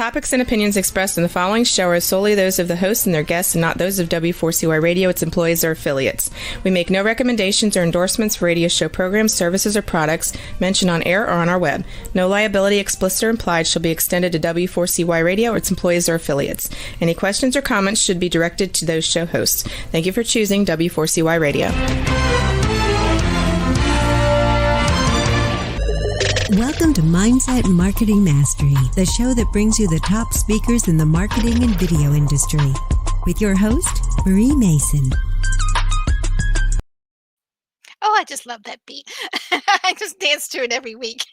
topics and opinions expressed in the following show are solely those of the host and their guests and not those of W4CY Radio, its employees, or affiliates. We make no recommendations or endorsements for radio show programs, services, or products mentioned on air or on our web. No liability, explicit or implied, shall be extended to W4CY Radio, its employees, or affiliates. Any questions or comments should be directed to those show hosts. Thank you for choosing W4CY Radio. Welcome to Mindset Marketing Mastery, the show that brings you the top speakers in the marketing and video industry. With your host, Marie Mason. Oh, I just love that beat. I just dance to it every week.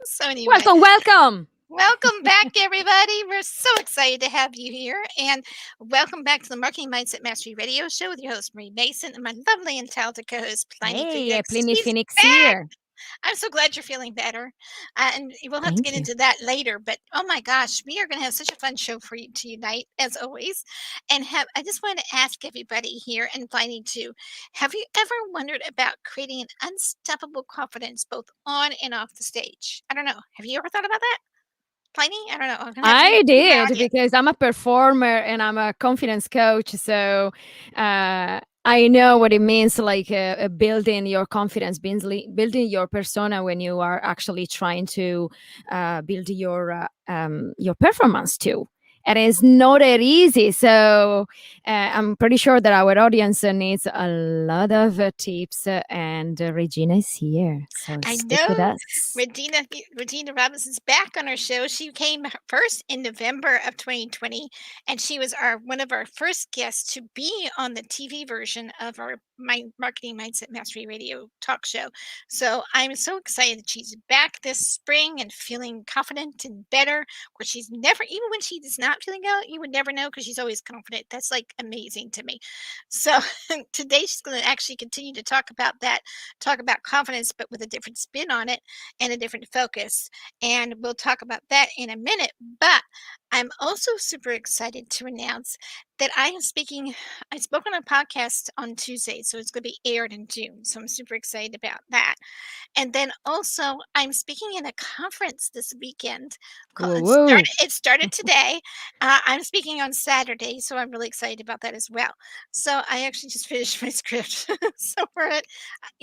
So anyway. Welcome. Welcome back, everybody. We're so excited to have you here. And welcome back to the Marketing Mindset Mastery Radio Show with your host, Marie Mason, and my lovely and talented co-host, Plinny Phoenix. Plinny Phoenix here. I'm so glad you're feeling better. And we'll have to get into that later. But oh my gosh, we are going to have such a fun show for you tonight, as always. And I just wanted to ask everybody here, and Plinny too, have you ever wondered about creating an unstoppable confidence both on and off the stage? I don't know. Have you ever thought about that? Plinny? I don't know. I did, because I'm a performer and I'm a confidence coach. So I know what it means, like building your confidence, building your persona when you are actually trying to build your performance too. And it's not that easy. So I'm pretty sure that our audience needs a lot of tips. And Regina is here. So stick with us. Regina Robinson's back on our show. She came first in November of 2020. And she was one of our first guests to be on the TV version of our Marketing Mindset Mastery Radio talk show. So I'm so excited that she's back this spring and feeling confident and better. Where she's never, even when she does not feeling out, you would never know because she's always confident. That's like amazing to me. So today she's going to actually continue to talk about confidence, but with a different spin on it and a different focus. And we'll talk about that in a minute. But I'm also super excited to announce that I spoke on a podcast on Tuesday, so it's going to be aired in June. So I'm super excited about that. And then also I'm speaking in a conference this weekend. It started today. I'm speaking on Saturday, so I'm really excited about that as well. So I actually just finished my script. So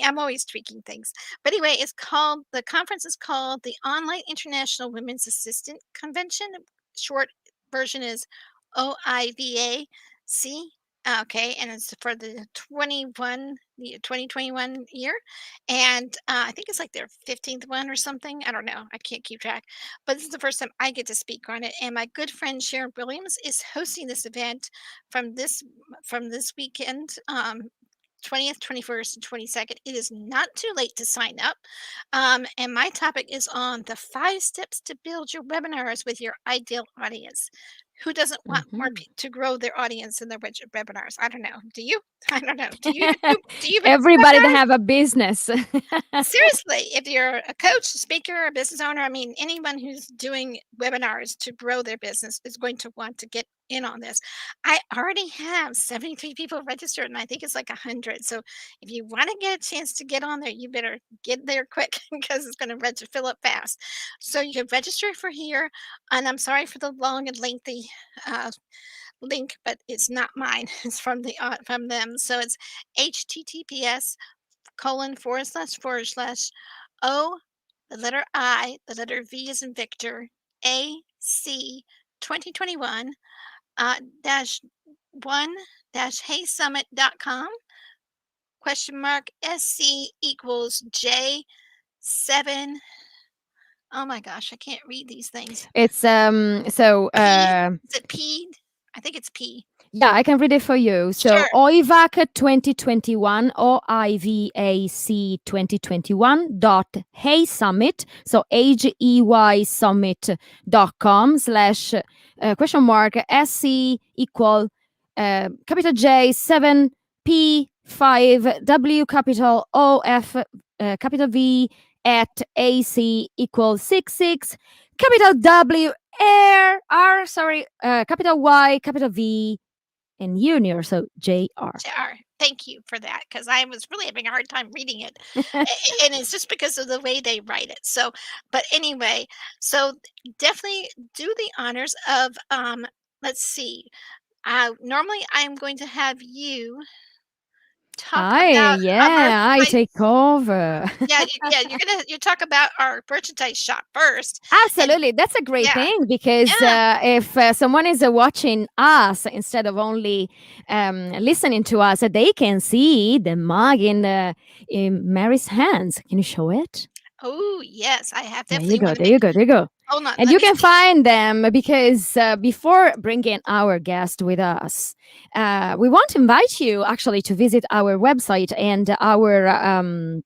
I'm always tweaking things. But anyway, the conference is called the Online International Women's Assistant Convention. Short version is OIVAC. Okay, and it's for the 2021 year. And I think it's like their 15th one or something. I don't know. I can't keep track. But this is the first time I get to speak on it. And my good friend Sharon Williams is hosting this event from this weekend. 20th, 21st, and 22nd. It is not too late to sign up. And my topic is on the 5 steps to build your webinars with your ideal audience. Who doesn't want more to grow their audience in their webinars? I don't know. Do you? I don't know. Do you? Everybody that have a business. Seriously, if you're a coach, a speaker, a business owner, I mean, anyone who's doing webinars to grow their business is going to want to get in on this. I already have 73 people registered, and I think it's like 100. So if you want to get a chance to get on there, you better get there quick because it's going to fill up fast. So you can register for here, and I'm sorry for the long and lengthy link, but it's not mine. It's from them. So it's https://o, the letter I, the letter V as in Victor, AC 2021 -1-heysummit.com !SC equals J7. Oh my gosh, I can't read these things. It's is it P? I think it's P. Yeah, I can read it for you. So sure. OIVAC 2021, OIVAC 2021 .heysummit, so HEY summit.com /SC equal capital J 7 P 5 W capital O F capital V at AC equals 66 capital W capital Y capital V and Junior, so JR. JR. Thank you for that, because I was really having a hard time reading it. And it's just because of the way they write it. So, but anyway, so definitely do the honors of, let's see. Normally I'm going to have you talk about our I take over. you talk about our merchandise shop first. Absolutely. That's a great Yeah. thing because if someone is watching us instead of only listening to us, they can see the mug in Mary's hands. Can you show it? Oh, yes, I have There definitely you go. wanna There you go. There you go. hold on, And let you me can see. find them because before bringing our guest with us, we want to invite you actually to visit our website and our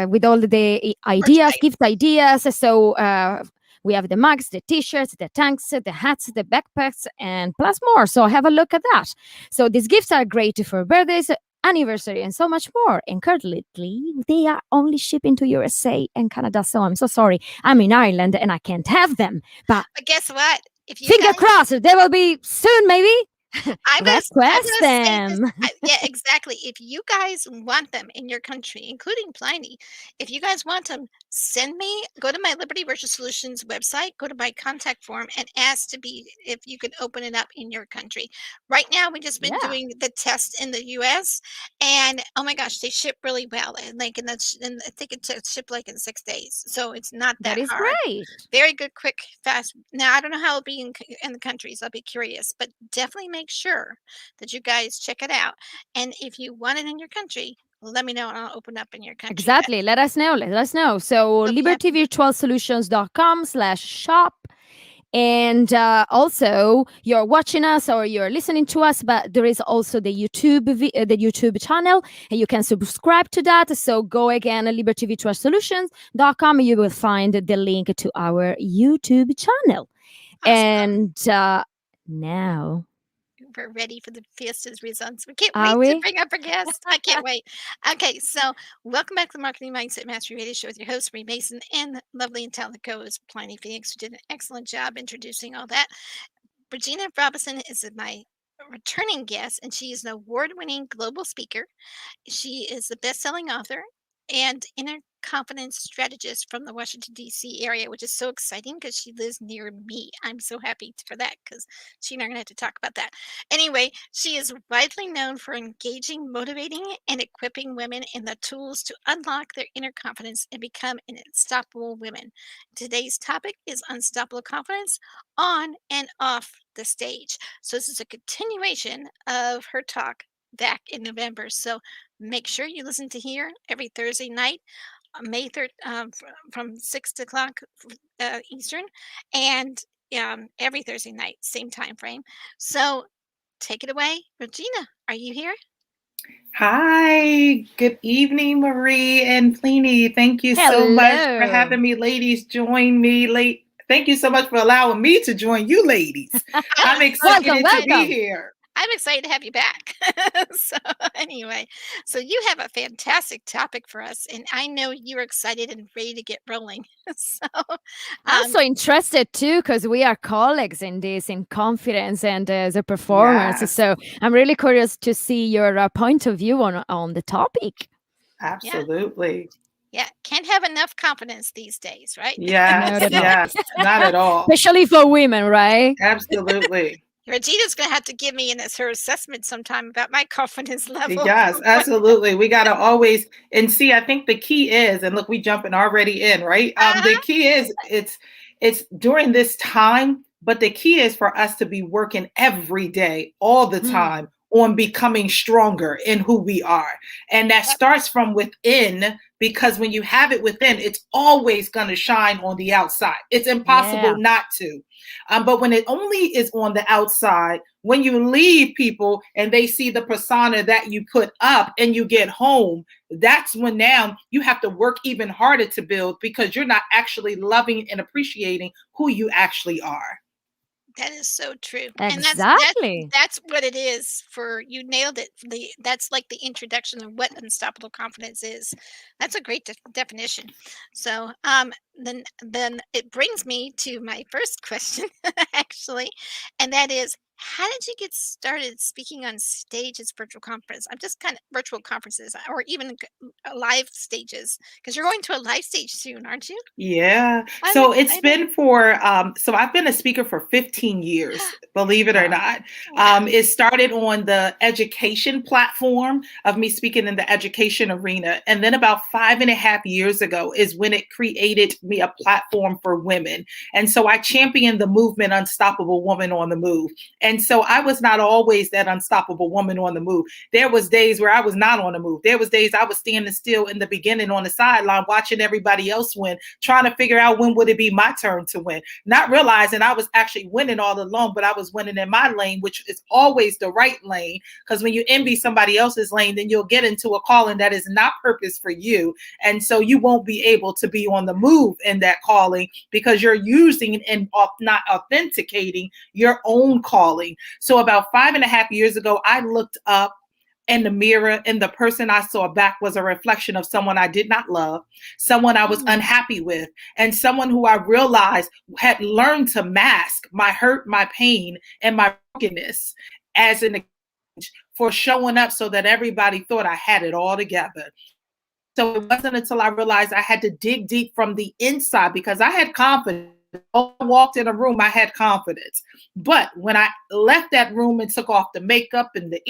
with all the ideas, Merchandise. gift ideas. So we have the mugs, the t-shirts, the tanks, the hats, the backpacks, and plus more. So have a look at that. So these gifts are great for birthdays, anniversary, and so much more. And currently, they are only shipping to USA and Canada. So I'm so sorry. I'm in Ireland and I can't have them. But But guess what? If you finger guys crossed, they will be soon, maybe. I'm Request gonna say this. them. Yeah, exactly. If you guys want them in your country, including Pliny, if you guys want them, send me. Go to my Liberty Virtual Solutions website. Go to my contact form and ask to be if you could open it up in your country. Right now, we just been Yeah, doing the test in the U.S. and oh my gosh, they ship really well. And like and I think it took ship like in 6 days, so it's not that that is hard. great. Very good, quick, fast. Now, I don't know how it'll be in the countries. I'll be curious, but definitely make sure that you guys check it out. And if you want it in your country, let me know and I'll open up in your country. Exactly. Let us know. Let us know. So You'll be happy. libertyvirtualsolutions.com/shop. And also, you're watching us or you're listening to us, but there is also the YouTube channel, and you can subscribe to that. So go again, libertyvirtualsolutions.com. You will find the link to our YouTube channel. Awesome. And now, We're ready for the fiestas results. We can't are wait to we? bring up our guest. I can't wait. Okay, so welcome back to the Marketing Mindset Mastery Radio Show with your host, Marie Mason, and the lovely and talented co-host, Plinny Phoenix, who did an excellent job introducing all that. Regina Robinson is my returning guest, and she is an award-winning global speaker. She is the best-selling author and inner confidence strategist from the Washington, D.C. area, which is so exciting because she lives near me. I'm so happy for that because she and I are going to have to talk about that. Anyway, she is widely known for engaging, motivating, and equipping women in the tools to unlock their inner confidence and become an unstoppable woman. Today's topic is unstoppable confidence on and off the stage. So this is a continuation of her talk back in November. So make sure you listen to here every Thursday night, May 3rd, from 6 o'clock Eastern, and every Thursday night, same time frame. So take it away. Regina, are you here? Hi, good evening, Marie and Plinny. Thank you so much for Hello. having me, ladies. Join me late. Thank you so much for allowing me to join you, ladies. I'm excited to Welcome. be here. I'm excited to have you back. So anyway, so you have a fantastic topic for us, and I know you're excited and ready to get rolling. So I'm so interested too because we are colleagues in this, in confidence and as a performance. Yes, So I'm really curious to see your point of view on the topic. yeah, absolutely. yeah, can't have enough confidence these days, right? Yes, Not at all. yes, not at all. Especially for women, right? Absolutely. Regina's gonna have to give me her assessment sometime about my confidence level. Yes, absolutely. We got to always and see. I think the key is, and look, we jumping already in, right? The Uh-huh. key is it's during this time, but the key is for us to be working every day, all the Mm, time, on becoming stronger in who we are, and that Yep. starts from within. Because when you have it within, it's always going to shine on the outside. It's impossible yeah. not to. But when it only is on the outside, when you leave people and they see the persona that you put up and you get home, that's when now you have to work even harder to build because you're not actually loving and appreciating who you actually are. That is so true, and Exactly. that's what it is for you nailed it. That's like the introduction of what unstoppable confidence is. That's a great definition. So, then it brings me to my first question, actually, and that is, how did you get started speaking on stage as virtual conference? I'm just kind of virtual conferences or even live stages because you're going to a live stage soon, aren't you? Yeah. I'm So it's excited. been for so I've been a speaker for 15 years, believe it or Wow. not. Wow. It started on the education platform of me speaking in the education arena. And then about 5.5 years ago is when it created me a platform for women. And so I championed the movement Unstoppable Woman on the Move. And so I was not always that unstoppable woman on the move. There was days where I was not on the move. There was days I was standing still in the beginning on the sideline watching everybody else win, trying to figure out when would it be my turn to win, not realizing I was actually winning all along, but I was winning in my lane, which is always the right lane. Because when you envy somebody else's lane, then you'll get into a calling that is not purpose for you. And so you won't be able to be on the move in that calling because you're using and not authenticating your own calling. So about 5.5 years ago, I looked up in the mirror, and the person I saw back was a reflection of someone I did not love, someone I was unhappy with, and someone who I realized had learned to mask my hurt, my pain, and my brokenness as an exchange for showing up so that everybody thought I had it all together. So it wasn't until I realized I had to dig deep from the inside because I had confidence. I walked in a room, I had confidence. But when I left that room and took off the makeup and the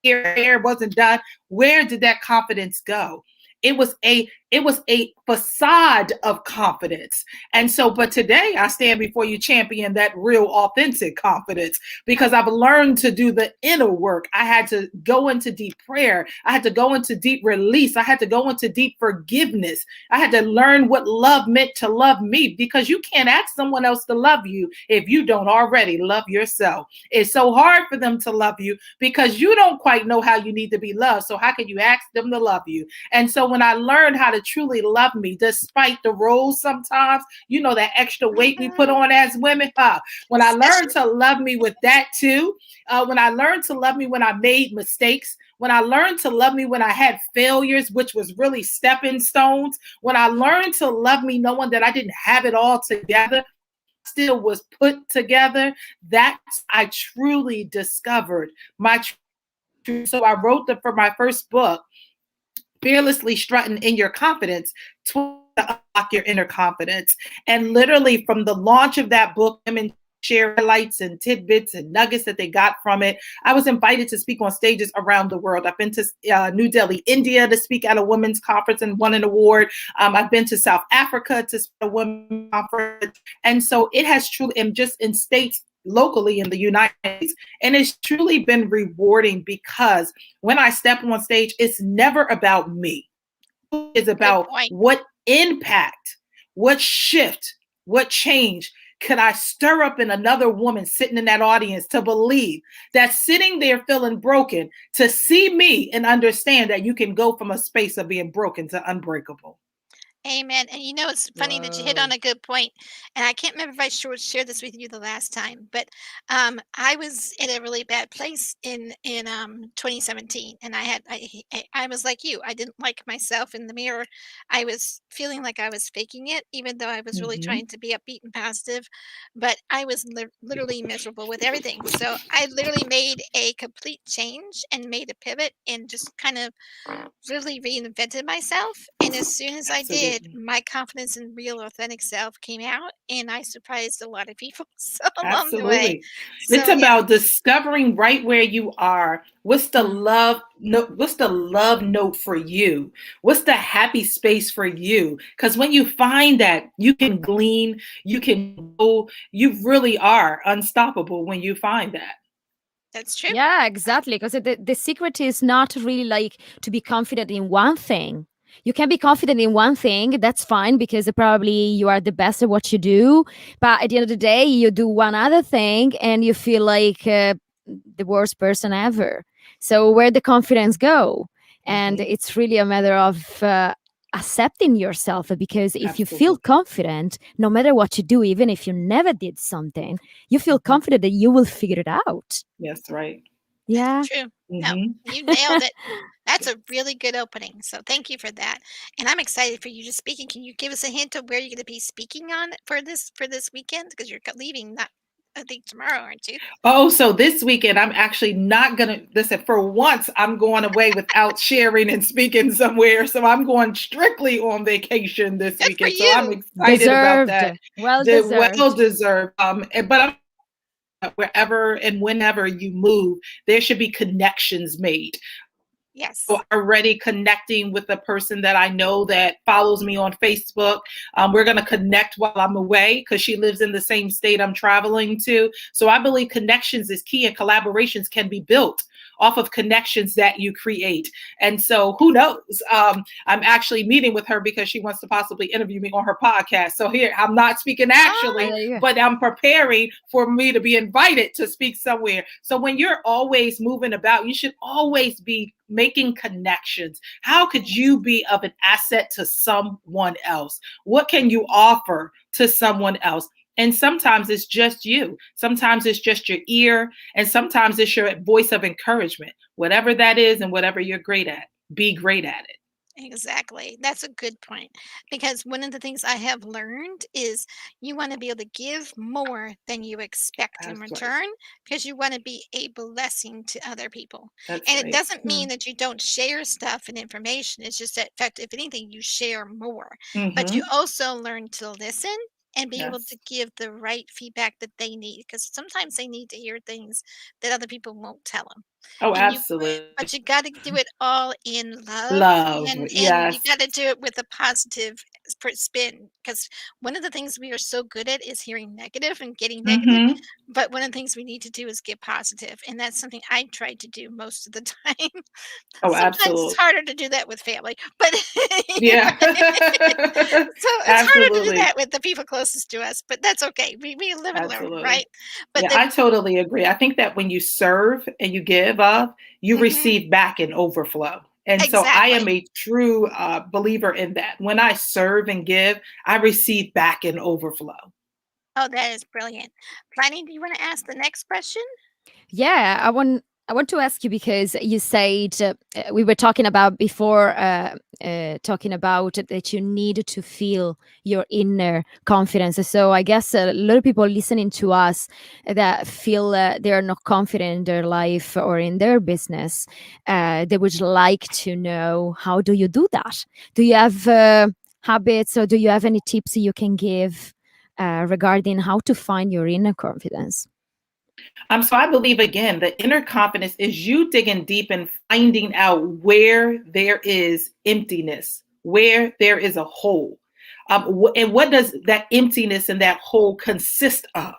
hair wasn't done, where did that confidence go? It was a facade of confidence. And so, but today I stand before you champion that real authentic confidence because I've learned to do the inner work. I had to go into deep prayer. I had to go into deep release. I had to go into deep forgiveness. I had to learn what love meant to love me because you can't ask someone else to love you if you don't already love yourself. It's so hard for them to love you because you don't quite know how you need to be loved. So how can you ask them to love you? And so when I learned how to truly love me, despite the roles sometimes, that extra weight we put on as women, when I learned to love me with that too, when I learned to love me when I made mistakes, when I learned to love me when I had failures, which was really stepping stones, when I learned to love me knowing that I didn't have it all together, still was put together, that's I truly discovered my truth. So I wrote for my first book, Fearlessly Strutting in Your Confidence, to unlock your inner confidence. And literally from the launch of that book, women share highlights and tidbits and nuggets that they got from it. I was invited to speak on stages around the world. I've been to New Delhi, India to speak at a women's conference and won an award. I've been to South Africa to speak at a women's conference. And so it has truly, and just in states locally in the United States. And it's truly been rewarding because when I step on stage, it's never about me. It's about what impact, what shift, what change could I stir up in another woman sitting in that audience to believe that sitting there feeling broken, to see me and understand that you can go from a space of being broken to unbreakable. Amen. And it's funny that you hit on a good point. And I can't remember if I shared this with you the last time, but I was in a really bad place in 2017, and I was like you. I didn't like myself in the mirror. I was feeling like I was faking it, even though I was really Mm-hmm. trying to be upbeat and positive. But I was literally miserable with everything. So I literally made a complete change and made a pivot and just kind of really reinvented myself. And as soon as I did, Absolutely. my confidence in real authentic self came out and I surprised a lot of people so along the way. Absolutely. It's So yeah. about discovering right where you are. What's the love note? What's the love note for you? What's the happy space for you? Because when you find that, you can glean, you can go, you really are unstoppable when you find that. That's true. Yeah, exactly. Because the secret is not really like to be confident in one thing. You can be confident in one thing, that's fine, because probably you are the best at what you do. But at the end of the day, you do one other thing and you feel like the worst person ever. So where the confidence go? And Mhm. it's really a matter of accepting yourself, because if you feel Absolutely. confident, no matter what you do, even if you never did something, you feel confident that you will figure it out. Yes, right. Yeah. True. No, Hmm. you nailed it. That's a really good opening. So thank you for that. And I'm excited for you to speaking. Can you give us a hint of where you're going to be speaking on for this weekend? Because you're leaving not I think tomorrow, aren't you? Oh, so this weekend, I'm actually not going to listen. For once, I'm going away without sharing and speaking somewhere. So I'm going strictly on vacation this Good for weekend. So I'm you. excited about that. Well Well deserved. deserved. But I'm wherever and whenever you move, there should be connections made. Yes. So already connecting with the person that I know that follows me on Facebook. We're going to connect while I'm away because she lives in the same state I'm traveling to. So I believe connections is key, and collaborations can be built off of connections that you create. And so who knows? I'm actually meeting with her because she wants to possibly interview me on her podcast. So here, I'm not speaking actually, but I'm preparing for me to be invited to speak somewhere. So when you're always moving about, you should always be making connections. How could you be of an asset to someone else? What can you offer to someone else? And sometimes it's just you. Sometimes it's just your ear. And sometimes it's your voice of encouragement. Whatever that is and whatever you're great at, be great at it. Exactly. That's a good point. Because one of the things I have learned is you want to be able to give more than you expect in That's right. return because you want to be a blessing to other people. That's And it right. doesn't mean that you don't share stuff and information. It's just that, in fact, if anything, you share more. But you Mm-hmm. also learn to listen and be able Yes. to give the right feedback that they need because sometimes they need to hear things that other people won't tell them. Oh, And absolutely. but you gotta do it all in love, Love. and you Yes. gotta do it with a positive spin. Because one of the things we are so good at is hearing negative and getting negative, Mm-hmm. but one of the things we need to do is get positive, and that's something I try to do most of the time. Oh, Sometimes it's absolutely. harder to do that with family, but Yeah. so it's harder to do Absolutely. that with the people closest to us, but that's okay. We live and learn, Absolutely. right? But Yeah, I the totally agree. I think that when you serve and you give up, you Mhm, receive back in overflow. And so I am exactly. a true believer in that. When I serve and give, I receive back in overflow. Oh, that is brilliant. Planning, do you wanna ask the next question? Yeah, I want to ask you because you said we were talking about before talking about that you need to feel your inner confidence. So I guess a lot of people listening to us that feel they are not confident in their life or in their business, they would like to know, how do you do that? Do you have habits, or do you have any tips you can give regarding how to find your inner confidence? So I believe again, the inner confidence is you digging deep and finding out where there is emptiness, where there is a hole. And what does that emptiness and that hole consist of?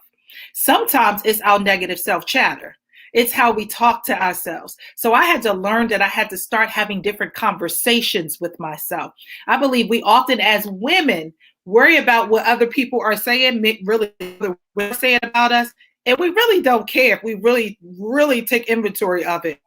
Sometimes it's our negative self chatter. It's how we talk to ourselves. So I had to learn that I had to start having different conversations with myself. I believe we often, as women, worry about what other people are saying, really what they're saying about us, and we really don't care if we really, really take inventory of it.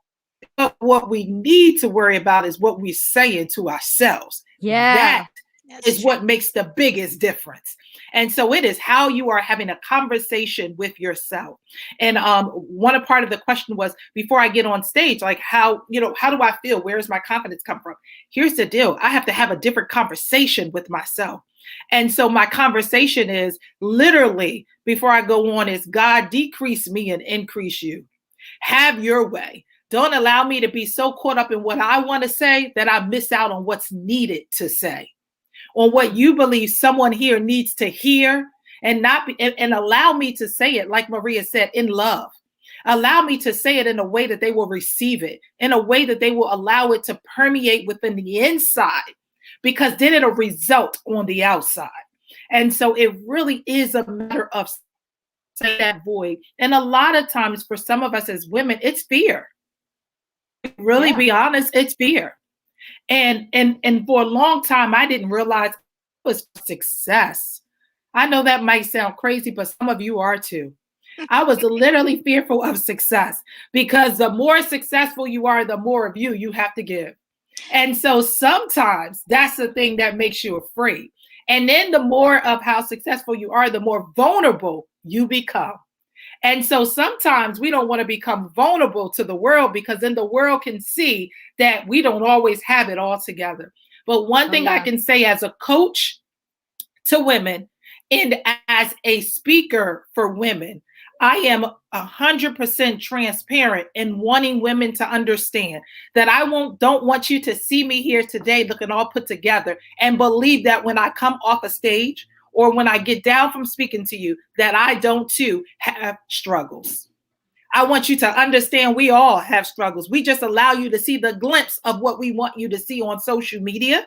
But what we need to worry about is what we're saying to ourselves. Yeah. That That's is true. what makes the biggest difference. And so it is how you are having a conversation with yourself. And one part of the question was, before I get on stage, like how do I feel? Where does my confidence come from? Here's the deal. I have to have a different conversation with myself. And so my conversation is literally before I go on is, God, decrease me and increase you. Have your way. Don't allow me to be so caught up in what I want to say that I miss out on what's needed to say, on what you believe someone here needs to hear, and not be, and allow me to say it, like Maria said, in love. Allow me to say it in a way that they will receive it, in a way that they will allow it to permeate within the inside, because then it'll result on the outside. And so it really is a matter of say that void. And a lot of times for some of us as women, it's fear. Really Yeah. be honest, it's fear. And for a long time, I didn't realize it was success. I know that might sound crazy, but some of you are too. I was literally fearful of success because the more successful you are, the more of you have to give. And so sometimes that's the thing that makes you afraid. And then the more of how successful you are, the more vulnerable you become. And so sometimes we don't want to become vulnerable to the world because then the world can see that we don't always have it all together. But one Oh thing I yeah. can say as a coach to women and as a speaker for women, I am 100% transparent in wanting women to understand that don't want you to see me here today looking all put together and believe that when I come off a stage or when I get down from speaking to you, that I don't too have struggles. I want you to understand we all have struggles. We just allow you to see the glimpse of what we want you to see on social media,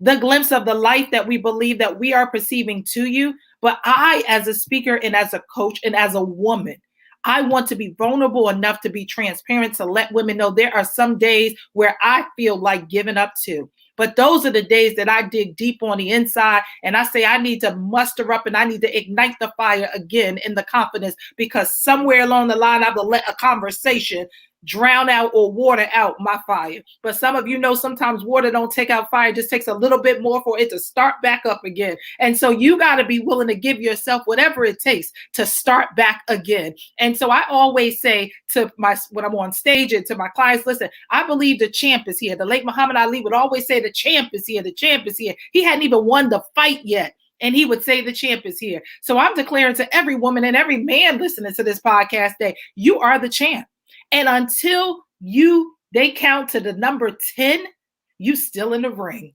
the glimpse of the life that we believe that we are perceiving to you. But I, as a speaker and as a coach and as a woman, I want to be vulnerable enough to be transparent, to let women know there are some days where I feel like giving up too. But those are the days that I dig deep on the inside and I say I need to muster up and I need to ignite the fire again in the confidence, because somewhere along the line I will let a conversation drown out or water out my fire. But some of you know sometimes water don't take out fire, it just takes a little bit more for it to start back up again. And so you got to be willing to give yourself whatever it takes to start back again. And so I always say to when I'm on stage and to my clients, listen, I believe the champ is here. The late Muhammad Ali would always say the champ is here, the champ is here. He hadn't even won the fight yet, and he would say the champ is here. So I'm declaring to every woman and every man listening to this podcast that you are the champ. And until they count to the number 10, you still in the ring.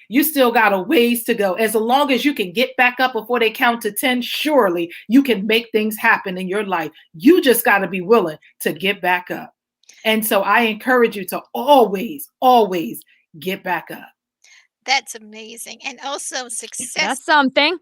You still got a ways to go. As long as you can get back up before they count to 10, surely you can make things happen in your life. You just got to be willing to get back up. And so I encourage you to always, always get back up. That's amazing. And also success. That's something.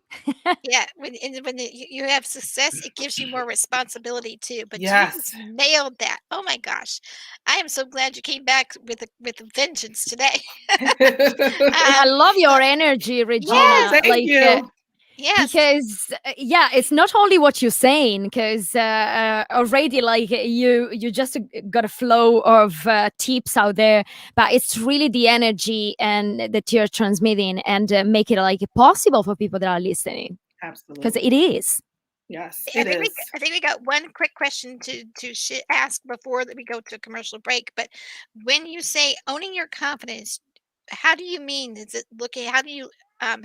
Yeah. When you have success, it gives you more responsibility too. But Yes. you just nailed that. Oh my gosh. I am so glad you came back with a vengeance today. I love your energy, Regina. Yes, thank you. Yes. Because it's not only what you're saying, because already like you just got a flow of tips out there, but it's really the energy and that you're transmitting and make it like possible for people that are listening. Absolutely. Because it is. Yes, I think we got one quick question to ask before that we go to a commercial break. But when you say owning your confidence, how do you mean? Is it looking? How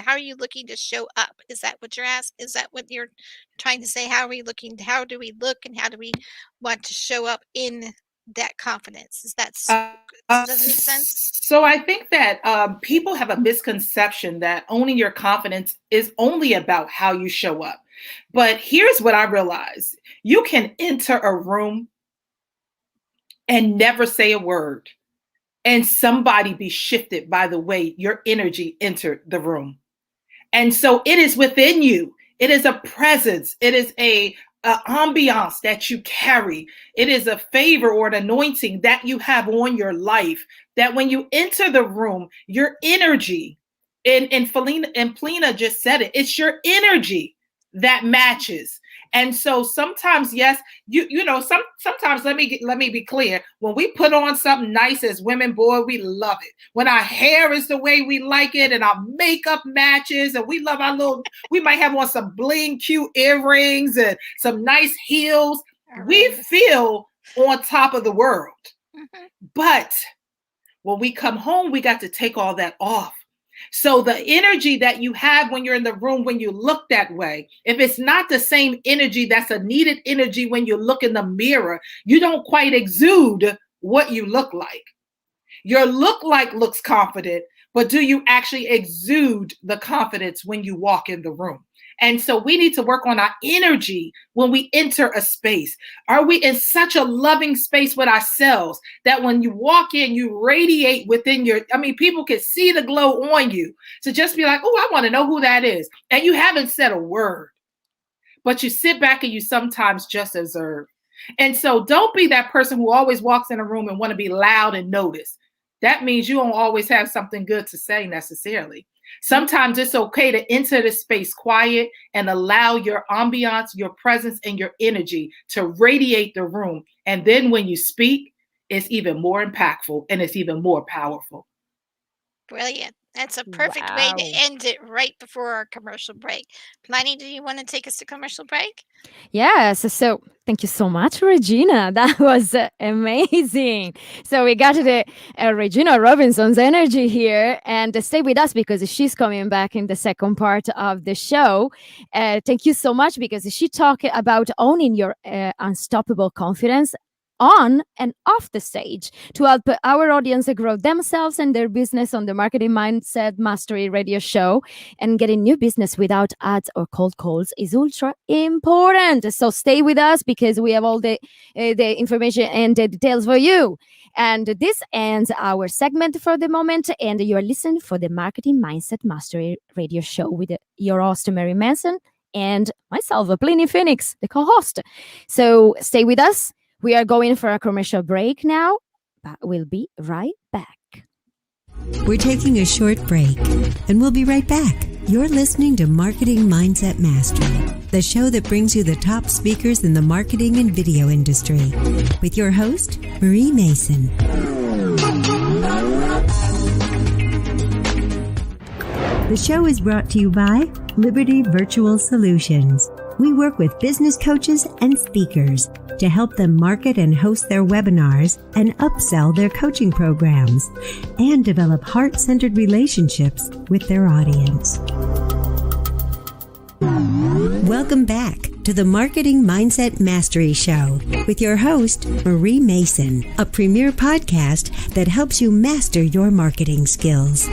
are you looking to show up? Is that what you're asking? Is that what you're trying to say? How are we looking? How do we look, and how do we want to show up in that confidence? Does that make sense? So I think that people have a misconception that owning your confidence is only about how you show up. But here's what I realized. You can enter a room and never say a word, and somebody be shifted by the way your energy entered the room. And so it is within you. It is a presence. It is a ambiance that you carry. It is a favor or an anointing that you have on your life, that when you enter the room, your energy, and Plinny just said it, it's your energy that matches. And so sometimes, yes, sometimes let me be clear. When we put on something nice as women, boy, we love it. When our hair is the way we like it and our makeup matches and we love we might have on some bling cute earrings and some nice heels. Right. We feel on top of the world. Mm-hmm. But when we come home, we got to take all that off. So the energy that you have when you're in the room, when you look that way, if it's not the same energy, that's a needed energy when you look in the mirror, you don't quite exude what you look like. Your looks confident, but do you actually exude the confidence when you walk in the room? And so we need to work on our energy when we enter a space. Are we in such a loving space with ourselves that when you walk in, you radiate within people can see the glow on you. So just be like, oh, I want to know who that is. And you haven't said a word, but you sit back and you sometimes just observe. And so don't be that person who always walks in a room and want to be loud and noticed. That means you don't always have something good to say necessarily. Sometimes it's okay to enter the space quiet and allow your ambiance, your presence, and your energy to radiate the room. And then when you speak, it's even more impactful and it's even more powerful. Brilliant. That's a perfect way to Wow. end it right before our commercial break. Plinny, do you want to take us to commercial break? Yes. So thank you so much, Regina. That was amazing. So we got the Regina Robinson's energy here, and stay with us because she's coming back in the second part of the show. Thank you so much because she talked about owning your unstoppable confidence on and off the stage to help our audience grow themselves and their business on the Marketing Mindset Mastery radio show. And getting new business without ads or cold calls is ultra important. So stay with us because we have all the information and the details for you. And this ends our segment for the moment. And you are listening for the Marketing Mindset Mastery radio show with your host, Mary Manson, and myself, Plinny Phoenix, the co-host. So stay with us. We are going for a commercial break now, but we'll be right back. We're taking a short break, and we'll be right back. You're listening to Marketing Mindset Mastery, the show that brings you the top speakers in the marketing and video industry, with your host, Marie Mason. The show is brought to you by Liberty Virtual Solutions. We work with business coaches and speakers to help them market and host their webinars and upsell their coaching programs and develop heart-centered relationships with their audience. Welcome back to the Marketing Mindset Mastery Show with your host, Marie Mason, a premier podcast that helps you master your marketing skills.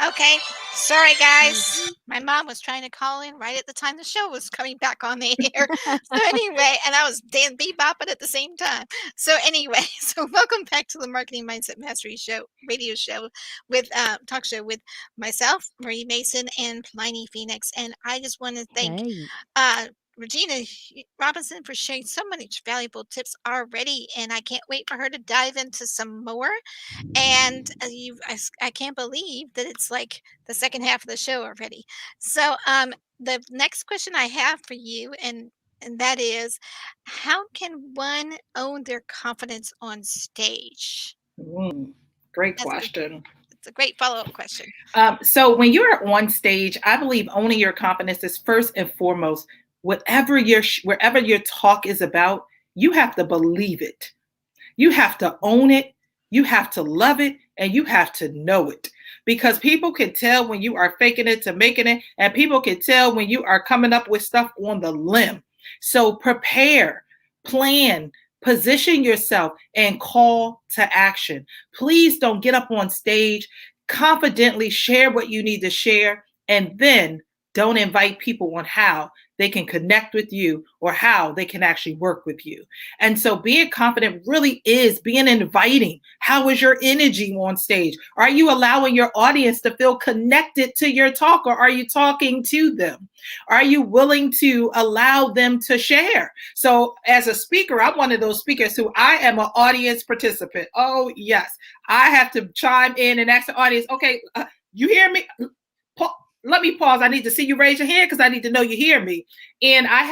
Okay, sorry guys. My mom was trying to call in right at the time the show was coming back on the air. So anyway, and I was Dan bebopping at the same time. So anyway, so welcome back to the Marketing Mindset Mastery Show, radio show with talk show with myself, Marie Mason, and Plinny Phoenix. And I just want to thank Regina Robinson for sharing so many valuable tips already, and I can't wait for her to dive into some more. And I can't believe that it's like the second half of the show already. So, the next question I have for you, and that is, how can one own their confidence on stage? Great That's question. It's a great follow-up question. So when you're on stage, I believe owning your confidence is first and foremost. Wherever your talk is about, you have to believe it. You have to own it. You have to love it, and you have to know it, because people can tell when you are faking it to making it, and people can tell when you are coming up with stuff on the limb. So prepare, plan, position yourself, and call to action. Please don't get up on stage, confidently share what you need to share, and then don't invite people on how they can connect with you or how they can actually work with you. And so being confident really is being inviting. How is your energy on stage? Are you allowing your audience to feel connected to your talk, or are you talking to them? Are you willing to allow them to share? So as a speaker, I'm one of those speakers who I am an audience participant. Oh, yes. I have to chime in and ask the audience, okay, you hear me? Let me pause. I need to see you raise your hand because I need to know you hear me. And I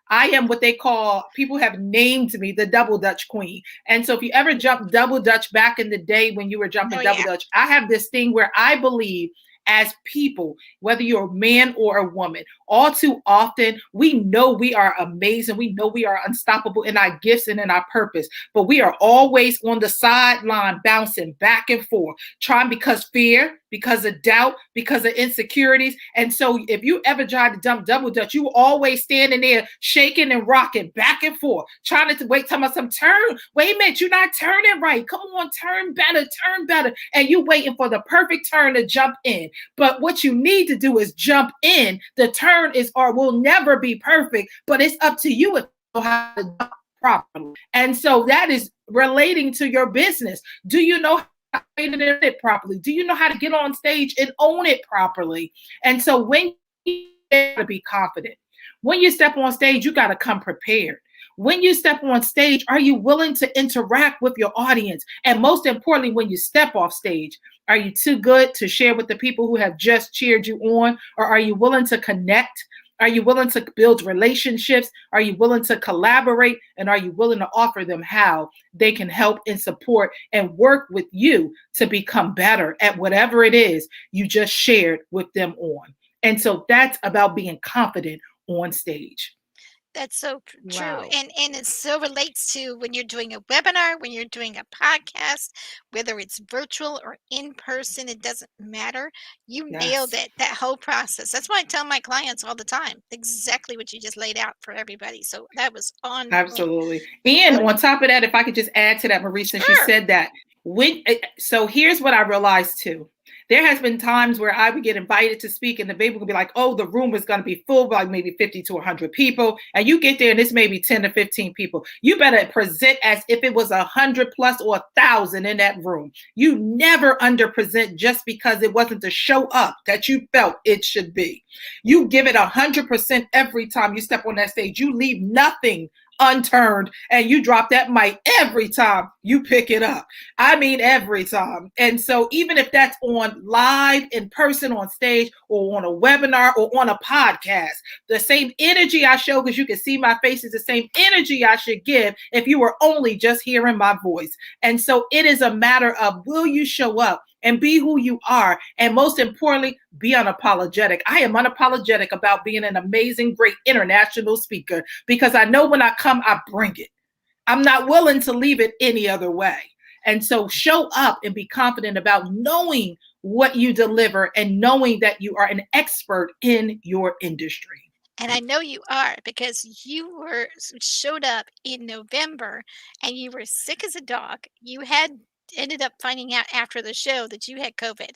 am what they call, people have named me the Double Dutch Queen. And so if you ever jumped Double Dutch back in the day when you were jumping Double Dutch, I have this thing where I believe as people, whether you're a man or a woman, all too often, we know we are amazing. We know we are unstoppable in our gifts and in our purpose, but we are always on the sideline, bouncing back and forth, trying because fear, because of doubt, because of insecurities. And so if you ever tried to jump Double Dutch, you always standing there shaking and rocking back and forth, trying to wait till some turn. Wait a minute, you're not turning right. Come on, turn better, turn better. And you waiting for the perfect turn to jump in. But what you need to do is jump in. The turn is or will never be perfect, but it's up to you if you know how to jump properly. And so that is relating to your business. Do you know how to own it properly? Do you know how to get on stage and own it properly? And so when you got to be confident. When you step on stage, you got to come prepared. When you step on stage, are you willing to interact with your audience? And most importantly, when you step off stage, are you too good to share with the people who have just cheered you on? Or are you willing to connect? Are you willing to build relationships? Are you willing to collaborate? And are you willing to offer them how they can help and support and work with you to become better at whatever it is you just shared with them on? And so that's about being confident on stage. That's so true. Wow. And it so relates to when you're doing a webinar, when you're doing a podcast, whether it's virtual or in person, it doesn't matter. You nailed Yes. it, that whole process. That's why I tell my clients all the time, exactly what you just laid out for everybody. So that was on point. Absolutely. And So on top of that, if I could just add to that, Marie, since you sure. said that, so here's what I realized too. There has been times where I would get invited to speak and the baby would be like, oh, the room is going to be full, like maybe 50 to 100 people. And you get there and it's maybe 10 to 15 people. You better present as if it was 100 plus or 1,000 in that room. You never underpresent just because it wasn't the show up that you felt it should be. You give it 100% every time you step on that stage. You leave nothing unturned, and you drop that mic every time you pick it up. I mean, every time. And so even if that's on live, in person, on stage, or on a webinar, or on a podcast, the same energy I show, because you can see my face, is the same energy I should give if you were only just hearing my voice. And so it is a matter of, will you show up and be who you are? And most importantly, be unapologetic. I am unapologetic about being an amazing, great international speaker, because I know when I come, I bring it. I'm not willing to leave it any other way. And so show up and be confident about knowing what you deliver and knowing that you are an expert in your industry. And I know you are, because you showed up in November and you were sick as a dog. You had ended up finding out after the show that you had COVID,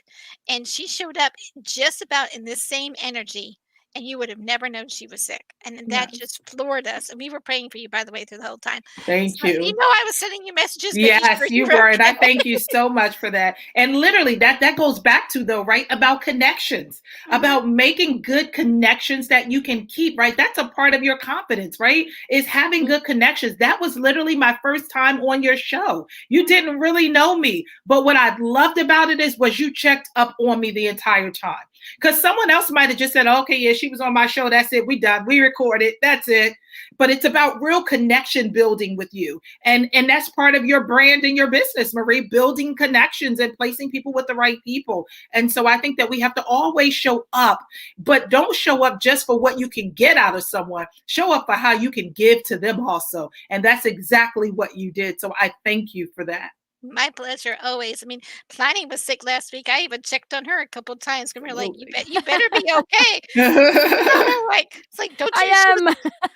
and she showed up just about in the same energy, and you would have never known she was sick. And that Yes. just floored us. And we were praying for you, by the way, through the whole time. Thank So, you. I was sending you messages. Making Yes, sure you were were. And I okay. thank you so much for that. And literally that goes back to, though, right, about connections, about making good connections that you can keep, right? That's a part of your confidence, right? Is having good connections. That was literally my first time on your show. You didn't really know me, but what I loved about it was you checked up on me the entire time. Because someone else might have just said, okay, yeah, she was on my show. That's it. We done. We recorded. That's it. But it's about real connection building with you. And that's part of your brand and your business, Marie, building connections and placing people with the right people. And so I think that we have to always show up, but don't show up just for what you can get out of someone. Show up for how you can give to them also. And that's exactly what you did. So I thank you for that. My pleasure, always. I mean, Plinny was sick last week. I even checked on her a couple times, and we were like, you better be okay. It's like, don't you? I am.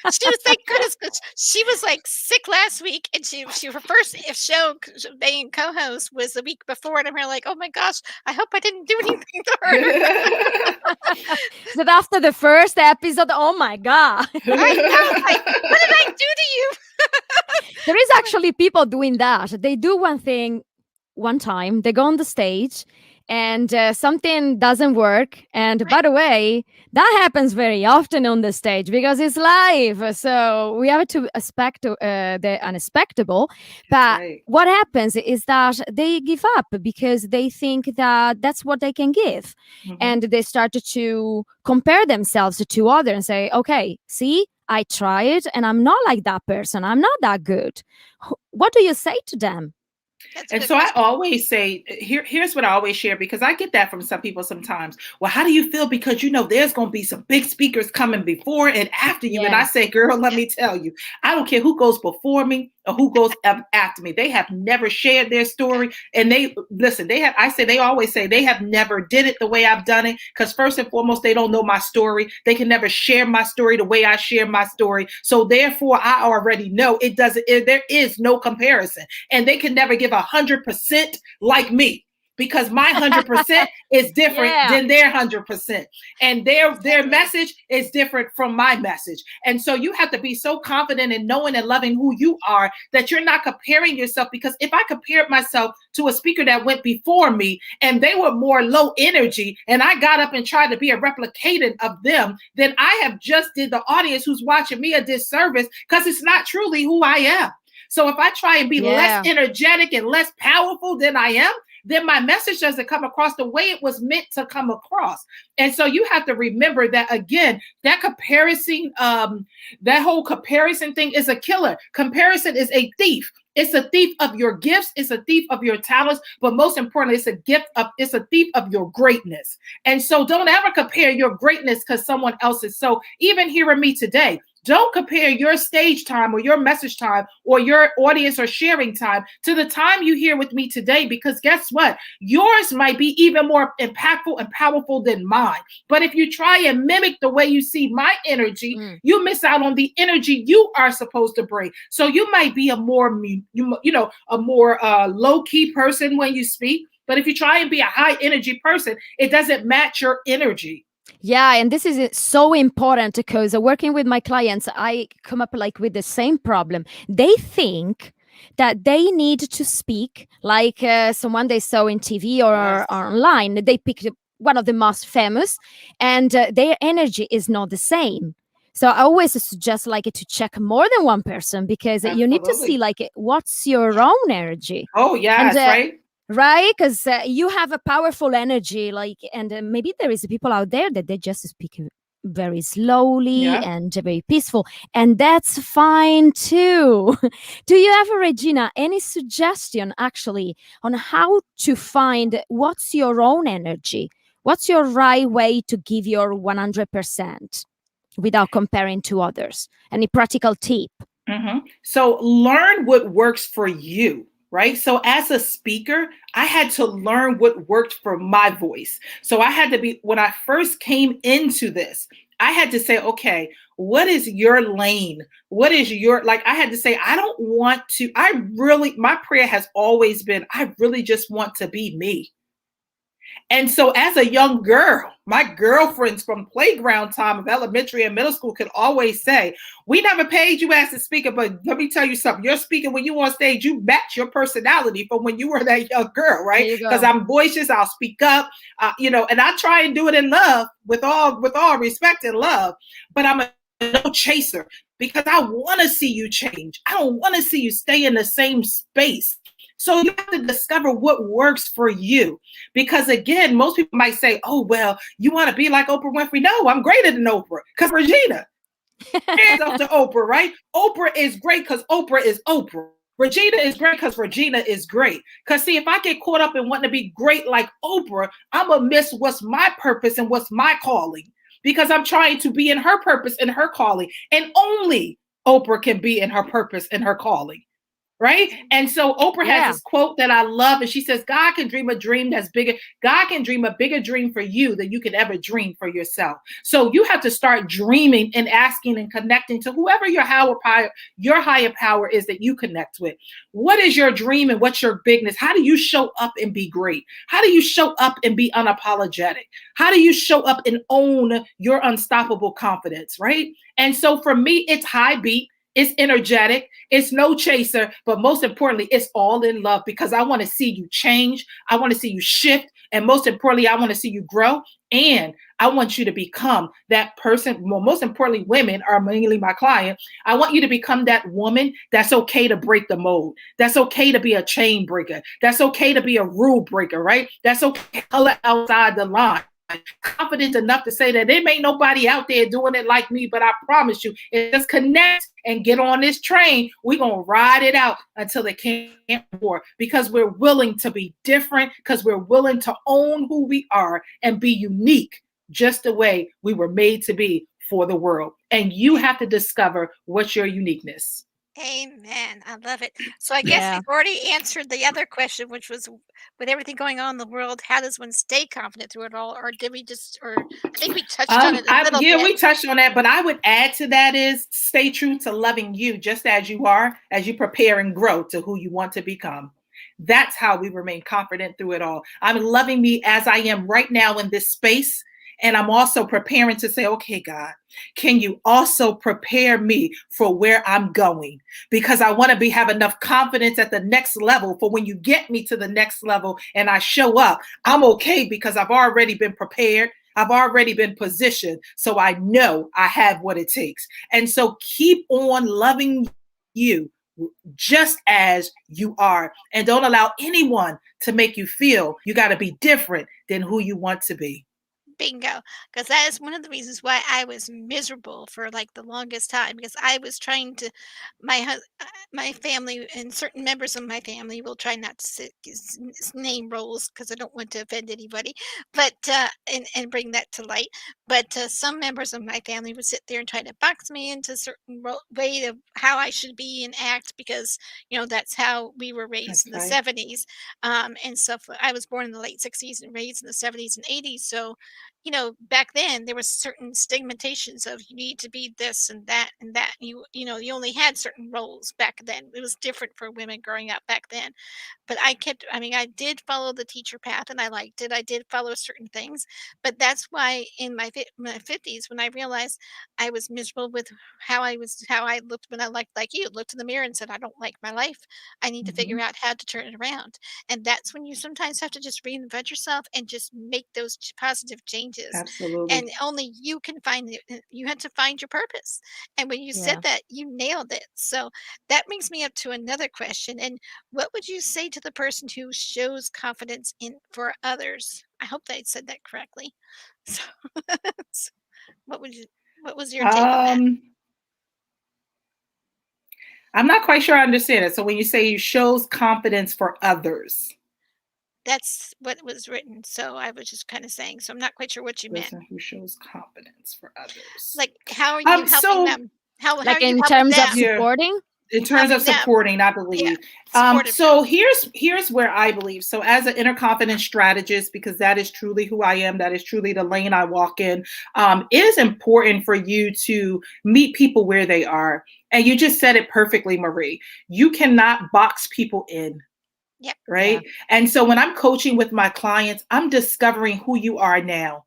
She was, thank goodness, 'cause she was like sick last week, and she her first show being co-host was the week before, and I'm like, oh my gosh, I hope I didn't do anything to her. So after the first episode, oh my God. I know, like, what did I do to you? There is actually people doing that. They do one thing one time, they go on the stage and something doesn't work. And by the way, that happens very often on the stage because it's live. So we have to expect the unexpectable. But what happens is that they give up because they think that that's what they can give. And they start to compare themselves to others and say, okay, see, I tried and I'm not like that person. I'm not that good. What do you say to them? And so I always say, here's what I always share, because I get that from some people sometimes. Well, how do you feel? Because, there's going to be some big speakers coming before and after you. Yeah. And I say, girl, let me tell you, I don't care who goes before me or who goes after me. They have never shared their story. And they always say they have never did it the way I've done it. Because first and foremost, they don't know my story. They can never share my story the way I share my story. So therefore, I already know there is no comparison. And they can never give 100% like me, because my 100% is different than their 100%. And their message is different from my message. And so you have to be so confident in knowing and loving who you are that you're not comparing yourself. Because if I compared myself to a speaker that went before me and they were more low energy and I got up and tried to be a replicatant of them, then I have just did the audience who's watching me a disservice, because it's not truly who I am. So if I try and be less energetic and less powerful than I am, then my message doesn't come across the way it was meant to come across. And so you have to remember that, again, that comparison, that whole comparison thing is a killer. Comparison is a thief. It's a thief of your gifts. It's a thief of your talents. But most importantly, it's a thief of your greatness. And so don't ever compare your greatness because someone else is. So even hearing me today, don't compare your stage time or your message time or your audience or sharing time to the time you hear with me today, because guess what? Yours might be even more impactful and powerful than mine. But if you try and mimic the way you see my energy, you miss out on the energy you are supposed to bring. So you might be a more, low-key person when you speak. But if you try and be a high energy person, it doesn't match your energy. Yeah, and this is so important because working with my clients, I come up like with the same problem. They think that they need to speak like someone they saw in TV or online. They pick one of the most famous, and their energy is not the same. So I always suggest like to check more than one person, because you need to see like what's your own energy. Oh, yes, right. Right, because you have a powerful energy, and maybe there is people out there that they just speak very slowly and very peaceful, and that's fine too. Do you have, Regina, any suggestion actually on how to find what's your own energy? What's your right way to give your 100% without comparing to others? Any practical tip? So learn what works for you. Right. So as a speaker, I had to learn what worked for my voice. So I had to when I first came into this, I had to say, okay, what is your lane? What is I had to say, my prayer has always been, I really just want to be me. And so as a young girl, my girlfriends from playground time of elementary and middle school could always say, we never paid you as a speaker, but let me tell you something. You're speaking when you on stage, you match your personality from when you were that young girl, right? Because I'm boisterous, I'll speak up, and I try and do it in love, with all respect and love, but I'm a no chaser, because I want to see you change. I don't want to see you stay in the same space. So you have to discover what works for you. Because again, most people might say, oh, well, you want to be like Oprah Winfrey? No, I'm greater than Oprah, because Regina. Hands off to Oprah, right? Oprah is great because Oprah is Oprah. Regina is great because Regina is great. Because see, if I get caught up in wanting to be great like Oprah, I'm going to miss what's my purpose and what's my calling. Because I'm trying to be in her purpose and her calling. And only Oprah can be in her purpose and her calling. Right. And so Oprah has this quote that I love, and she says, God can dream a dream that's bigger. God can dream a bigger dream for you than you can ever dream for yourself. So you have to start dreaming and asking and connecting to whoever your higher power is that you connect with. What is your dream and what's your bigness? How do you show up and be great? How do you show up and be unapologetic? How do you show up and own your unstoppable confidence? Right. And so for me, it's high beat. It's energetic. It's no chaser. But most importantly, it's all in love, because I want to see you change. I want to see you shift. And most importantly, I want to see you grow. And I want you to become that person. Well, most importantly, women are mainly my client. I want you to become that woman that's okay to break the mold. That's okay to be a chain breaker. That's okay to be a rule breaker, right? That's okay to color outside the line. Confident enough to say that there ain't nobody out there doing it like me, but I promise you, if just connect and get on this train, we're going to ride it out until it can't more, because we're willing to be different, because we're willing to own who we are and be unique just the way we were made to be for the world. And you have to discover what's your uniqueness. Amen. I love it. So I guess we've already answered the other question, which was, with everything going on in the world, how does one stay confident through it all? Or did we I think we touched on it a little bit. We touched on that, but I would add to that is stay true to loving you just as you are, as you prepare and grow to who you want to become. That's how we remain confident through it all. I'm loving me as I am right now in this space. And I'm also preparing to say, okay, God, can you also prepare me for where I'm going? Because I want to have enough confidence at the next level for when you get me to the next level and I show up, I'm okay, because I've already been prepared. I've already been positioned. So I know I have what it takes. And so keep on loving you just as you are. And don't allow anyone to make you feel you got to be different than who you want to be. Bingo. Because that is one of the reasons why I was miserable for like the longest time, because I was trying to, my family and certain members of my family will try not to name roles because I don't want to offend anybody, but and bring that to light. But some members of my family would sit there and try to box me into a certain way of how I should be and act, because that's how we were raised in the right. 70s, and stuff. I was born in the late 60s and raised in the 70s and 80s, so back then there was certain stigmatizations of you need to be this and that and that. You only had certain roles back then. It was different for women growing up back then. But I did follow the teacher path and I liked it. I did follow certain things, but that's why in my 50s, when I realized I was miserable with how I looked, when I like you looked in the mirror and said, I don't like my life. I need to figure out how to turn it around. And that's when you sometimes have to just reinvent yourself and just make those positive changes. Absolutely. And only you can find it. You had to find your purpose. And when you Yeah. said that, you nailed it. So that brings me up to another question. And what would you say to the person who shows confidence in for others? I hope that I said that correctly. So, so what was your take on that? I'm not quite sure I understand it. So when you say you shows confidence for others, That's what was written. So I was just kind of saying. So I'm not quite sure what you meant. person who shows confidence for others. Like, how are you helping So them? How Like are you in helping terms of them? Yeah. supporting? in terms of Helping them. supporting, I Yeah, believe. supportive. So here's where I believe. So as an inner confidence strategist, because that is truly who I am, that is truly the lane I walk in, it is important for you to meet people where they are. And you just said it perfectly, Marie. You cannot box people in. Yep. Right. Yeah. And so when I'm coaching with my clients, I'm discovering who you are now.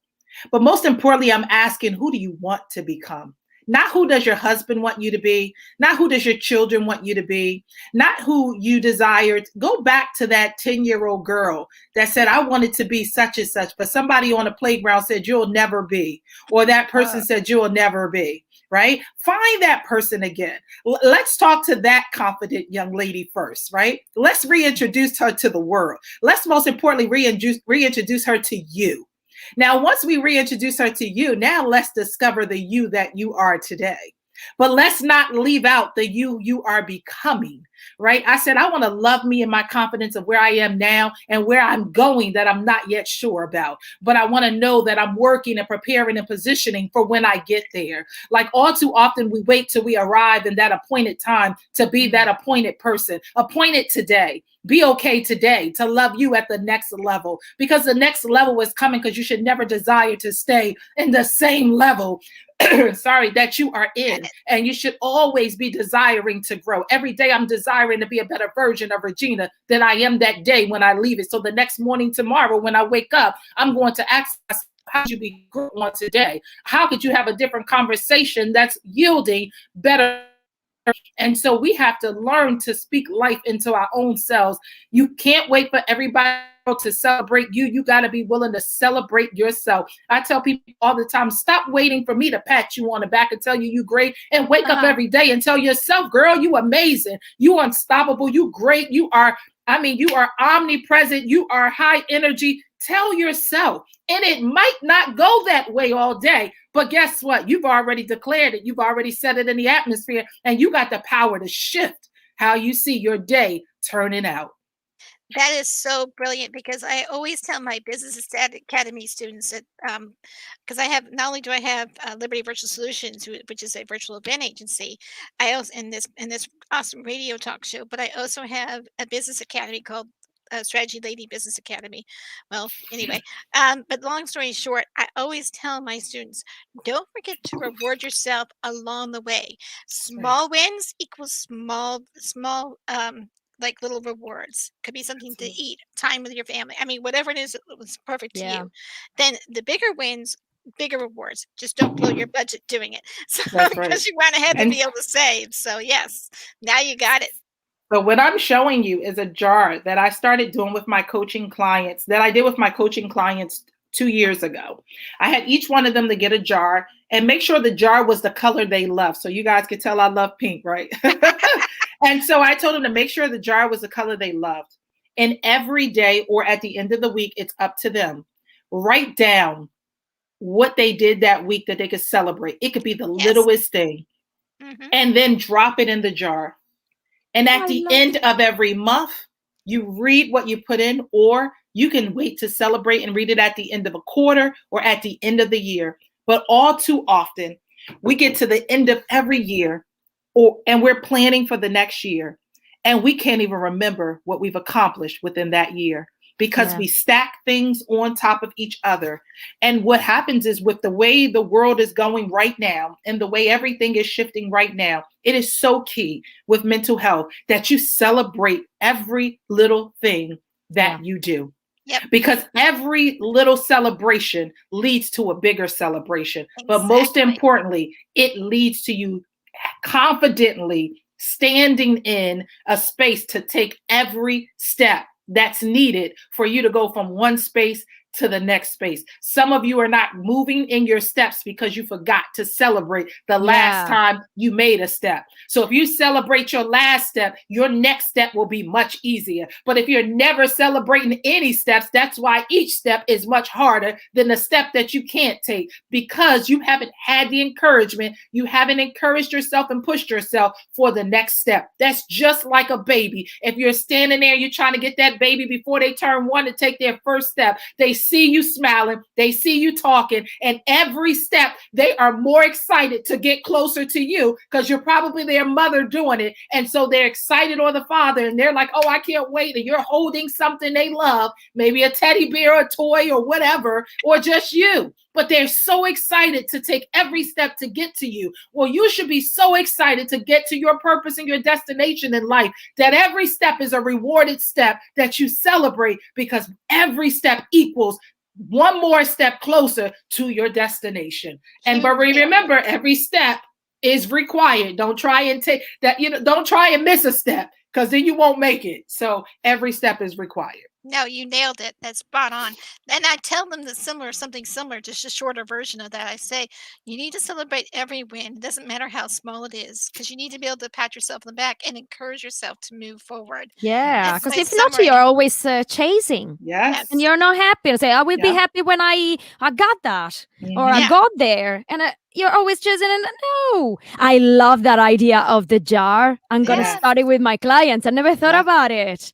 But most importantly, I'm asking, who do you want to become? Not who does your husband want you to be, not who does your children want you to be, not who you desired. Go back to that 10-year-old girl that said, I wanted to be such and such, but somebody on the playground said, you'll never be, or that person said, you'll never be, right? Find that person again. Let's talk to that confident young lady first, right? Let's reintroduce her to the world. Let's most importantly reintroduce her to you. Now, once we reintroduce her to you, now let's discover the you that you are today. But let's not leave out the you are becoming, right? I said, I want to love me and my confidence of where I am now and where I'm going that I'm not yet sure about. But I want to know that I'm working and preparing and positioning for when I get there. Like all too often, we wait till we arrive in that appointed time to be that appointed person. Appointed today. Be okay today to love you at the next level, because the next level is coming, because you should never desire to stay in the same level that you are in. And you should always be desiring to grow. Every day I'm desiring to be a better version of Regina than I am that day when I leave it. So the next morning, tomorrow, when I wake up, I'm going to ask myself, how could you be growing today? How could you have a different conversation that's yielding better? And so we have to learn to speak life into our own selves. You can't wait for everybody to celebrate you. You got to be willing to celebrate yourself. I tell people all the time, stop waiting for me to pat you on the back and tell you you great, and wake up every day and tell yourself, girl, you amazing. You unstoppable. You great. You are omnipresent. You are high energy. Tell yourself. And it might not go that way all day, but guess what? You've already declared it. You've already set it in the atmosphere, and you got the power to shift how you see your day turning out. That is so brilliant, because I always tell my Business Academy students that, because I have, not only do I have Liberty Virtual Solutions, which is a virtual event agency, I also in this awesome radio talk show, but I also have a business academy called Strategy Lady Business Academy. Well, anyway, but long story short, I always tell my students, don't forget to reward yourself along the way. Small wins equals small, like little rewards. Could be something to eat, time with your family. I mean, whatever it is that was perfect to you. Then the bigger wins, bigger rewards. Just don't blow your budget doing it. So because you went ahead to be able to save. So yes, now you got it. So what I'm showing you is a jar that I started doing with my coaching clients, that I did with my coaching clients 2 years ago. I had each one of them to get a jar and make sure the jar was the color they love. So you guys could tell I love pink, right? And so I told them to make sure the jar was the color they loved. And every day or at the end of the week, it's up to them. Write down what they did that week that they could celebrate. It could be the littlest thing. And then drop it in the jar. And at the end of every month, you read what you put in, or you can wait to celebrate and read it at the end of a quarter or at the end of the year. But all too often, we get to the end of every year and we're planning for the next year. And we can't even remember what we've accomplished within that year because we stack things on top of each other. And what happens is, with the way the world is going right now and the way everything is shifting right now, it is so key with mental health that you celebrate every little thing that you do. Yep. Because every little celebration leads to a bigger celebration. Exactly. But most importantly, it leads to you confidently standing in a space to take every step that's needed for you to go from one space to the next space. Some of you are not moving in your steps because you forgot to celebrate the last time you made a step. So if you celebrate your last step, your next step will be much easier. But if you're never celebrating any steps, that's why each step is much harder than the step that you can't take, because you haven't had the encouragement. You haven't encouraged yourself and pushed yourself for the next step. That's just like a baby. If you're standing there, you're trying to get that baby before they turn 1 to take their first step. They see you smiling, they see you talking, and every step they are more excited to get closer to you because you're probably their mother doing it. And so they're excited, or the father, and they're like, oh, I can't wait. And you're holding something they love, maybe a teddy bear, a toy, or whatever, or just you. But they're so excited to take every step to get to you. Well, you should be so excited to get to your purpose and your destination in life that every step is a rewarded step that you celebrate, because every step equals one more step closer to your destination. And but remember, every step is required. Don't try and take that, don't try and miss a step, because then you won't make it. So every step is required. No, you nailed it. That's spot on. And I tell them something similar, just a shorter version of that. I say, you need to celebrate every win. It doesn't matter how small it is, because you need to be able to pat yourself on the back and encourage yourself to move forward. Yeah, because if not, you're always chasing. Yes. And you're not happy. Say, I will be happy when I got that, or I got there. And you're always chasing. And no, I love that idea of the jar. I'm going to start it with my clients. I never thought about it.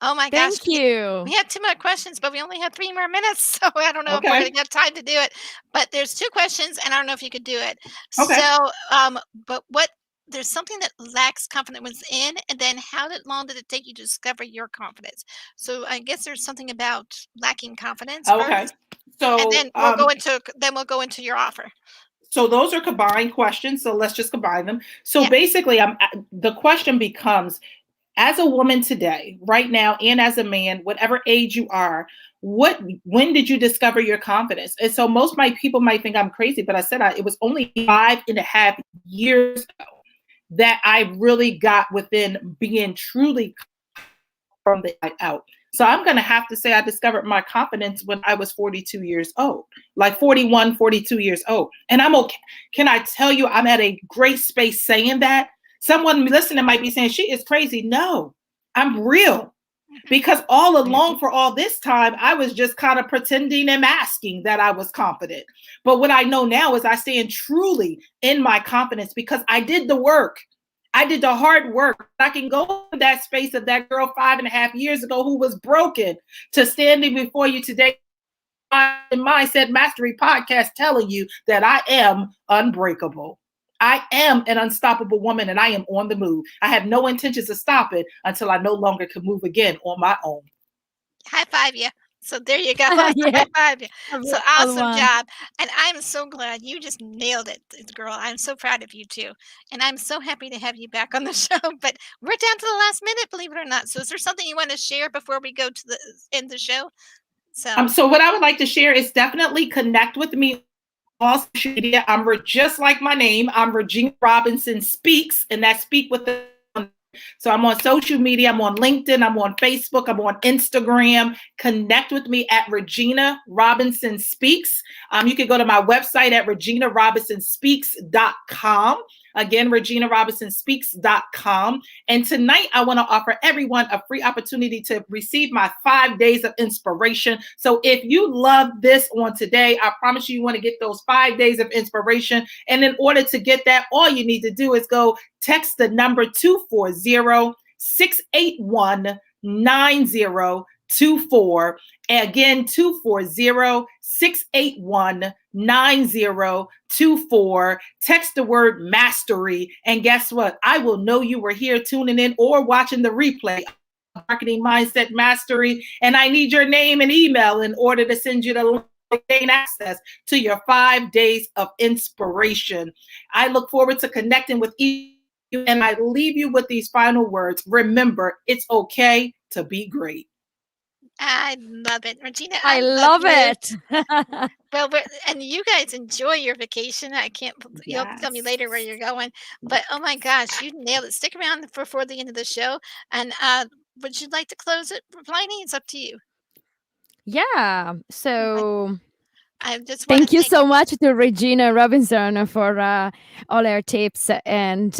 Oh my gosh. Thank you. We have 2 more questions, but we only have 3 more minutes. So I don't know if we're going to have time to do it. But there's 2 questions, and I don't know if you could do it. Okay. So, but there's something that lacks confidence within, and then how long did it take you to discover your confidence? So I guess there's something about lacking confidence. Okay. First, so and then we'll go into your offer. So those are combined questions. So let's just combine them. So basically, the question becomes, as a woman today, right now, and as a man, whatever age you are, when did you discover your confidence? And so most people might think I'm crazy, but I said it was only 5.5 years ago that I really got within being truly from the inside out. So I'm going to have to say I discovered my confidence when I was 42 years old, like 41, 42 years old. And I'm okay. Can I tell you, I'm at a great space saying that. Someone listening might be saying, she is crazy. No, I'm real. Because all along for all this time, I was just kind of pretending and masking that I was confident. But what I know now is I stand truly in my confidence because I did the work. I did the hard work. I can go to that space of that girl 5.5 years ago who was broken to standing before you today. Mindset Mastery podcast telling you that I am unbreakable. I am an unstoppable woman, and I am on the move. I have no intentions of stopping until I no longer can move again on my own. High five you. So there you go. High five you. So awesome job. And I'm so glad you just nailed it, girl. I'm so proud of you too. And I'm so happy to have you back on the show. But we're down to the last minute, believe it or not. So is there something you want to share before we go to the end of the show? So what I would like to share is definitely connect with me on social media. I'm just like my name. I'm Regina Robinson Speaks, and that's speak with the. So I'm on social media. I'm on LinkedIn. I'm on Facebook. I'm on Instagram. Connect with me at Regina Robinson Speaks. You can go to my website at reginarobinsonspeaks.com. Again, ReginaRobinsonSpeaks.com. And tonight, I want to offer everyone a free opportunity to receive my 5 days of inspiration. So if you love this on today, I promise you want to get those 5 days of inspiration. And in order to get that, all you need to do is go text the number 240-681-9024. Again, 240-681-9024. Text the word mastery. And guess what? I will know you were here tuning in or watching the replay. Marketing Mindset Mastery. And I need your name and email in order to send you the link to gain access to your 5 days of inspiration. I look forward to connecting with you. And I leave you with these final words. Remember, it's okay to be great. I love it, Regina. I love it. Well, and you guys enjoy your vacation. I can't. You'll tell me later where you're going. But oh my gosh, you nailed it. Stick around before the end of the show. And would you like to close it, Plinny? It's up to you. Yeah. So. I just thank you so much to Regina Robinson for all her tips and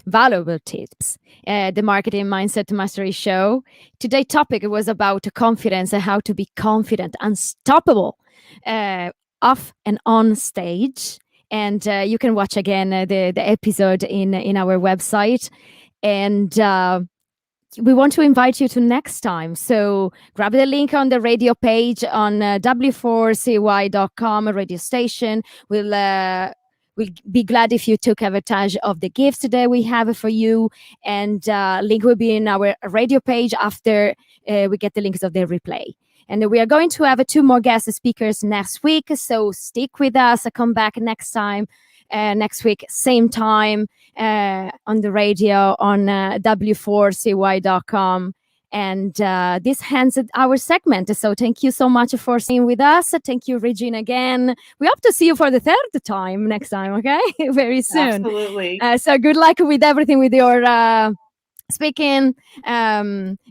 valuable tips. The Marketing Mindset Mastery Show. Today's topic was about confidence and how to be confident, unstoppable, off and on stage. And you can watch again the episode in our website. And we want to invite you to next time. So grab the link on the radio page on w4cy.com radio station. We'll be glad if you took advantage of the gifts today we have for you. And link will be in our radio page after we get the links of the replay. And we are going to have 2 more guest speakers next week. So stick with us. Come back next time. Next week, same time on the radio on w4cy.com. And this ends our segment. So thank you so much for staying with us. Thank you, Regina, again. We hope to see you for the 3rd time next time, okay? Very soon. Absolutely. So good luck with everything, with your speaking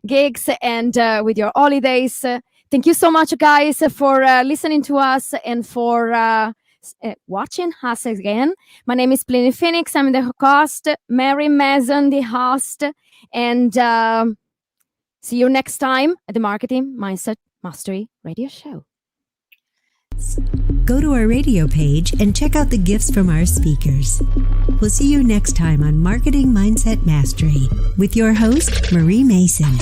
gigs and with your holidays. Thank you so much, guys, for listening to us and for watching us again. My name is Plinny Phoenix. I'm the host. Mary Mason, the host. And see you next time at the Marketing Mindset Mastery Radio Show. Go to our radio page and check out the gifts from our speakers. We'll see you next time on Marketing Mindset Mastery with your host, Marie Mason.